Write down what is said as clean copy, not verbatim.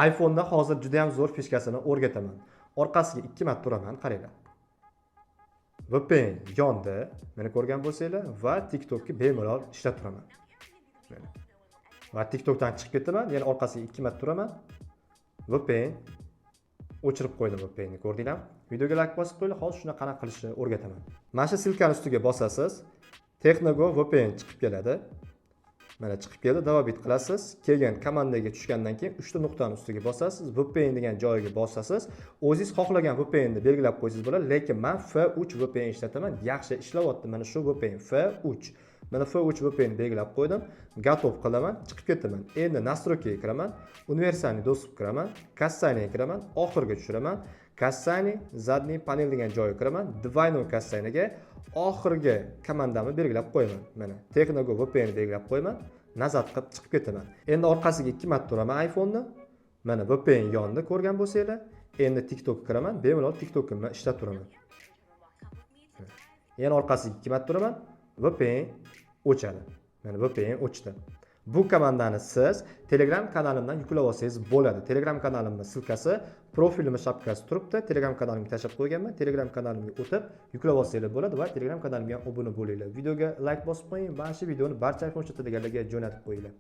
iPhone'da hozir juda ham zo'r fishkasini o'rgataman. Orqasiga 2 marta turaman, qaranglar. VPN yondi, meni ko'rgan bo'lsanglar va TikTokni bemalol ishlab turaman. Va TikTokdan chiqib ketaman, yana orqasiga 2 marta turaman. VPN o'chirib qo'ydim VPNni, ko'rdinglarmi? Videoga like bosib qo'yinglar, hozir shuni qanaqa qilishni o'rgataman. Mana shu silkani ustiga bosasiz, Technogo VPN chiqib keladi. Mana chiqib keldi, davom qilasiz. Keyin komandaga tushgandan keyin 3 ta nuqtani ustiga bosasiz, VPN degan joyiga bosasiz. O'zingiz xohlagan VPNni belgilab qo'ysangiz bo'ladi, lekin men F3 VPN ishlataman. Yaxshi ishlayapti mana shu VPN F3. Mana F3 VPN belgilab qo'ydim, готов qilaman, chiqib ketaman. Endi настройкаga kiraman, universalniy достуp kiraman, kassaniga kiraman, oxirga tushiraman. Kassani, zadniy panel degan joyga kiraman, двойной kassaniga oxirgi komandamni belgilab qo'yaman. Mana Technogo VPN belgilab qo'yaman, nazar qilib chiqib ketaman. Endi orqasiga 2 marta turaman iPhone'ni. Mana VPN yondi, ko'rgan bo'lsanglar. Endi TikTok kiraman, bemalol TikTokimni ishlab turaman. Yana orqasiga 2 marta turaman, VPN o'chadi. Mana VPN o'chdi. Bu komandani siz Telegram kanalimdan yuklab olsangiz bo'ladi. Telegram kanalimning silkasi, profilimning shapkasi turibdi. Telegram kanalimga tashlab qo'yganman. Telegram kanalimga o'tib yuklab olsangiz bo'ladi va Telegram kanalimga obuna bo'linglar. Videoga like bosib qo'ying. Mana shu videoni barcha iPhone chatadagilarga jo'natib qo'yinglar.